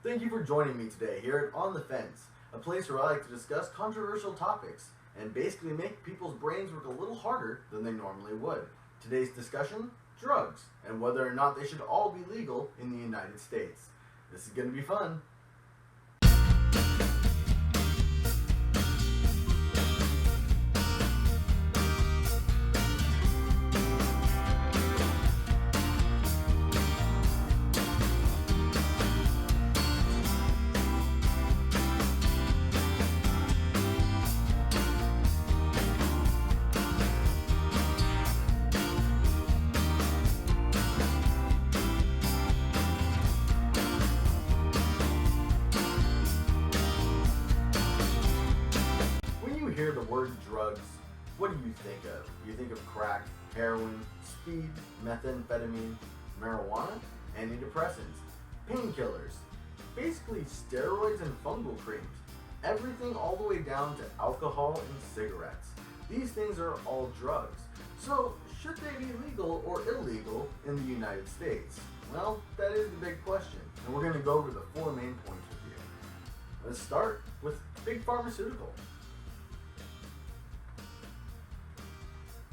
Thank you for joining me today here at On the Fence, a place where I like to discuss controversial topics and basically make people's brains work a little harder than they normally would. Today's discussion, drugs, and whether or not they should all be legal in the United States. This is going to be fun. Hear the word drugs, what do you think of? You think of crack, heroin, speed, methamphetamine, marijuana, antidepressants, painkillers, basically steroids and fungal creams, everything all the way down to alcohol and cigarettes. These things are all drugs. So should they be legal or illegal in the United States? Well, that is the big question, and we're going to go over the four main points with you. Let's start with Big Pharmaceutical.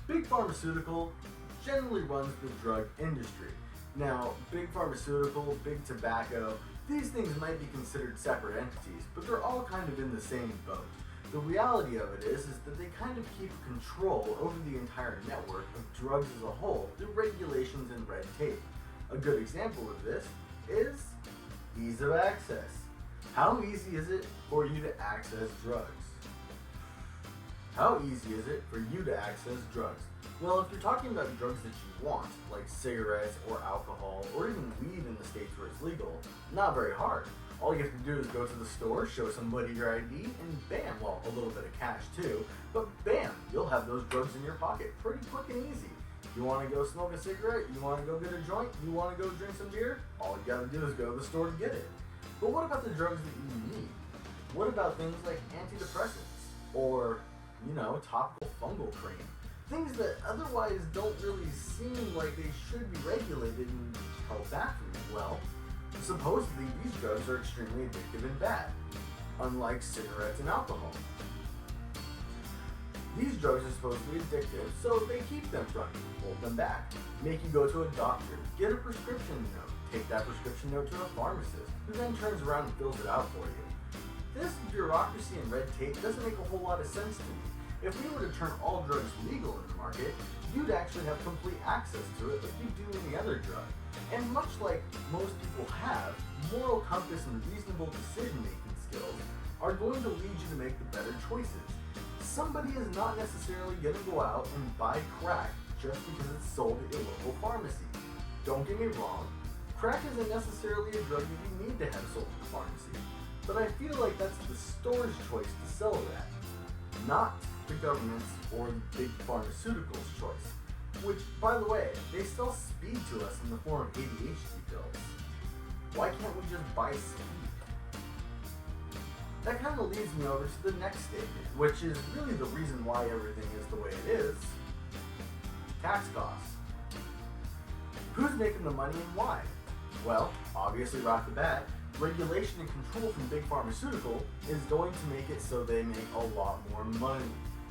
Big Pharmaceutical generally runs the drug industry. Now, Big Pharmaceutical, Big Tobacco, these things might be considered separate entities, but they're all kind of in the same boat. The reality of it is that they kind of keep control over the entire network of drugs as a whole through regulations and red tape. A good example of this is ease of access. How easy is it for you to access drugs? How easy is it for you to access drugs? Well, if you're talking about drugs that you want, like cigarettes or alcohol or even weed in the states where it's legal, not very hard. All you have to do is go to the store, show somebody your ID, and bam, well, a little bit of cash too, but bam, you'll have those drugs in your pocket pretty quick and easy. You want to go smoke a cigarette, you want to go get a joint, you want to go drink some beer, all you gotta do is go to the store to get it. But what about the drugs that you need? What about things like antidepressants or topical fungal cream? Things that otherwise don't really seem like they should be regulated and held back from you. Well, supposedly these drugs are extremely addictive and bad, unlike cigarettes and alcohol. These drugs are supposedly addictive, so they keep them from you, hold them back, make you go to a doctor, get a prescription note, take that prescription note to a pharmacist, who then turns around and fills it out for you. This bureaucracy and red tape doesn't make a whole lot of sense to me. If we were to turn all drugs legal in the market, you'd actually have complete access to it like you do any other drug. And much like most people have, moral compass and reasonable decision-making skills are going to lead you to make the better choices. Somebody is not necessarily going to go out and buy crack just because it's sold at your local pharmacy. Don't get me wrong, crack isn't necessarily a drug that you need to have sold at the pharmacy. But I feel like that's the store's choice to sell it at, not the government's or big pharmaceuticals' choice. Which, by the way, they sell speed to us in the form of ADHD pills. Why can't we just buy speed? That kind of leads me over to the next statement, which is really the reason why everything is the way it is. Tax costs. Who's making the money and why? Well, obviously right off the bat, regulation and control from Big Pharmaceutical is going to make it so they make a lot more money.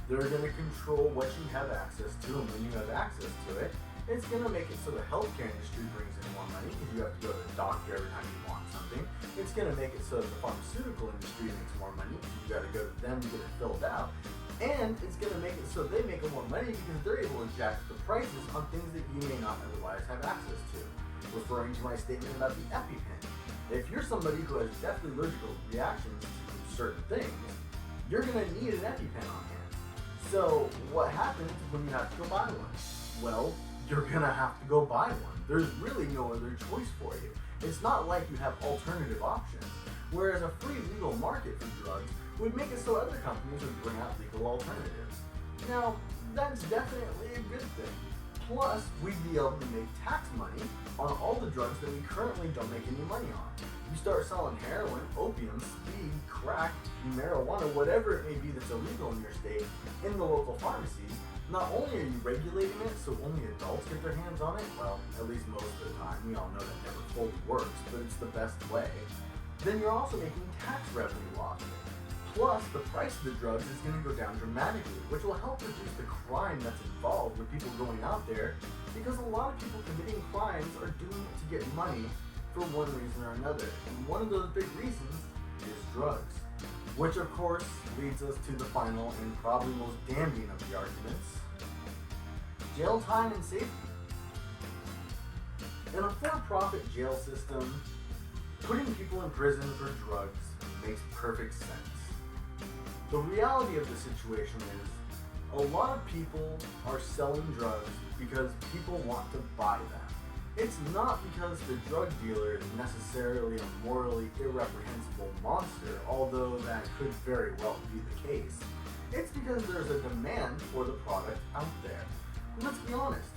They're going to control what you have access to, and when you have access to it, it's going to make it so the healthcare industry brings in more money because you have to go to the doctor every time you want something. It's going to make it so the pharmaceutical industry makes more money because you got to go to them to get it filled out. And it's going to make it so they make more money because they're able to jack the prices on things that you may not otherwise have access to. Referring to my statement about the EpiPen. If you're somebody who has deathly allergical reactions to certain things, you're going to need an EpiPen on hand. So what happens when you have to go buy one? Well, you're going to have to go buy one. There's really no other choice for you. It's not like you have alternative options. Whereas a free legal market for drugs would make it so other companies would bring out legal alternatives. Now, that's definitely a good thing. Plus, we'd be able to make tax money on all the drugs that we currently don't make any money on. You start selling heroin, opium, speed, crack, marijuana, whatever it may be that's illegal in your state, in the local pharmacies, not only are you regulating it so only adults get their hands on it, well, at least most of the time, we all know that never fully works, but it's the best way, then you're also making tax revenue off of it. Plus, the price of the drugs is going to go down dramatically, which will help reduce the crime that's involved with people going out there, because a lot of people committing crimes are doing it to get money for one reason or another. And one of those big reasons is drugs. Which of course leads us to the final and probably most damning of the arguments: jail time and safety. In a for-profit jail system, putting people in prison for drugs makes perfect sense. The reality of the situation is, a lot of people are selling drugs because people want to buy them. It's not because the drug dealer is necessarily a morally irreprehensible monster, although that could very well be the case. It's because there's a demand for the product out there. Let's be honest,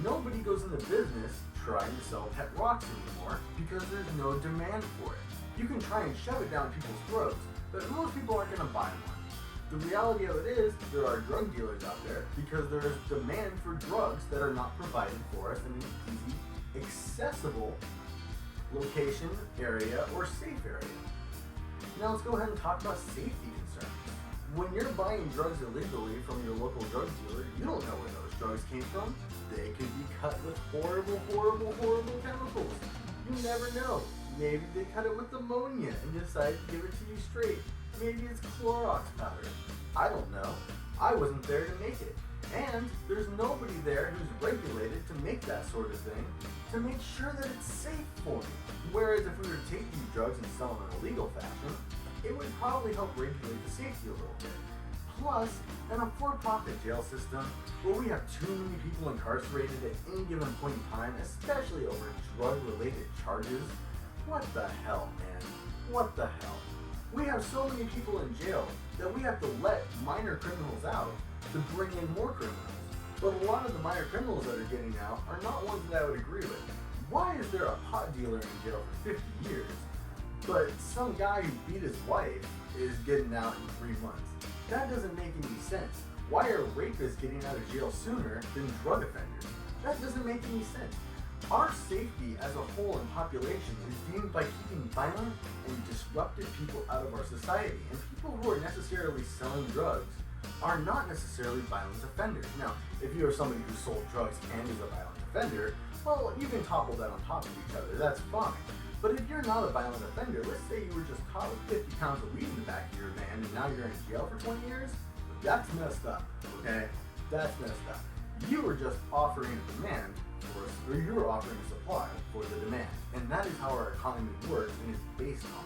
nobody goes into business trying to sell pet rocks anymore because there's no demand for it. You can try and shove it down people's throats, but most people aren't going to buy one. The reality of it is, there are drug dealers out there because there is demand for drugs that are not provided for us in an easy, accessible location, area, or safe area. Now let's go ahead and talk about safety concerns. When you're buying drugs illegally from your local drug dealer, you don't know where those drugs came from. They could be cut with horrible chemicals. You never know. Maybe they cut it with ammonia and decided to give it to you straight. Maybe it's Clorox powder. I don't know. I wasn't there to make it. And there's nobody there who's regulated to make that sort of thing to make sure that it's safe for me. Whereas if we were to take these drugs and sell them in a legal fashion, it would probably help regulate the safety a little bit. Plus, in a for-profit jail system where we have too many people incarcerated at any given point in time, especially over drug-related charges, what the hell, man? What the hell? We have so many people in jail that we have to let minor criminals out to bring in more criminals. But a lot of the minor criminals that are getting out are not ones that I would agree with. Why is there a pot dealer in jail for 50 years, but some guy who beat his wife is getting out in 3 months? That doesn't make any sense. Why are rapists getting out of jail sooner than drug offenders? That doesn't make any sense. Our safety as a whole in population is deemed by keeping violent and disruptive people out of our society. And people who are necessarily selling drugs are not necessarily violent offenders. Now, if you are somebody who sold drugs and is a violent offender, well, you can topple that on top of each other. That's fine. But if you're not a violent offender, let's say you were just caught with 50 pounds of weed in the back of your van and now you're in jail for 20 years, that's messed up, okay? That's messed up. You were just offering a demand or you were offering a supply for the demand. And that is how our economy works and is based on.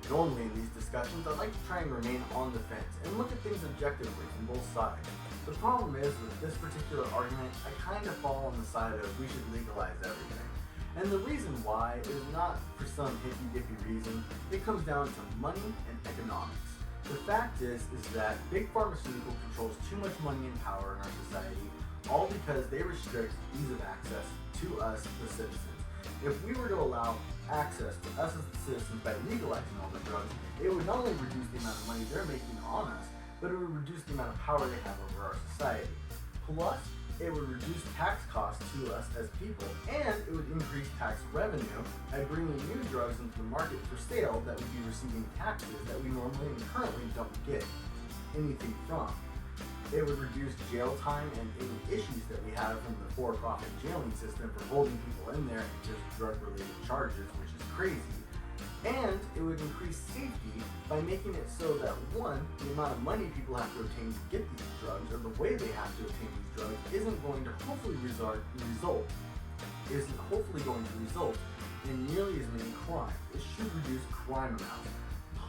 Normally in these discussions, I like to try and remain on the fence and look at things objectively from both sides. The problem is, with this particular argument, I kind of fall on the side of we should legalize everything. And the reason why is not for some hippy-dippy reason. It comes down to money and economics. The fact is that big pharmaceutical controls too much money and power in our society, all because they restrict ease of access to us, the citizens. If we were to allow access to us as the citizens by legalizing all the drugs, it would not only reduce the amount of money they're making on us, but it would reduce the amount of power they have over our society. Plus, it would reduce tax costs to us as people, and it would increase tax revenue by bringing new drugs into the market for sale that would be receiving taxes that we normally and currently don't get anything from. It would reduce jail time and any issues that we have from the for-profit jailing system for holding people in there and just drug-related charges, which is crazy. And it would increase safety by making it so that, one, the amount of money people have to obtain to get these drugs, or the way they have to obtain these drugs, isn't hopefully going to result in nearly as many crimes. It should reduce crime amounts.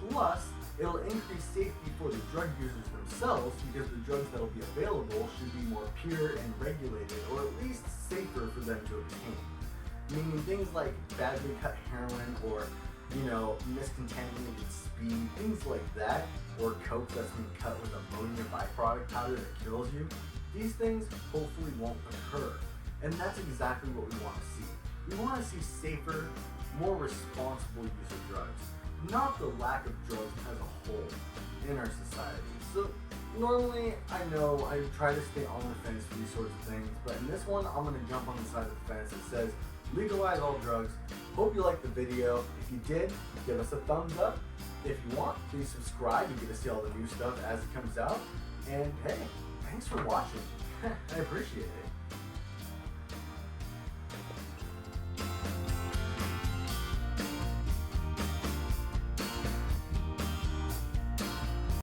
Plus, it'll increase safety for the drug users themselves because the drugs that'll be available should be more pure and regulated, or at least safer for them to obtain. Meaning things like badly cut heroin or miscontaminated speed, things like that, or coke that's been cut with ammonia byproduct powder that kills you, these things hopefully won't occur. And that's exactly what we want to see. We want to see safer, more responsible use of drugs, not the lack of drugs as a whole in our society. So normally, I know I try to stay on the fence for these sorts of things, but in this one, I'm going to jump on the side of the fence that says Legalize all drugs. Hope you liked the video. If you did, give us a thumbs up. If you want, please subscribe. You get to see all the new stuff as it comes out. And hey, thanks for watching. I appreciate it.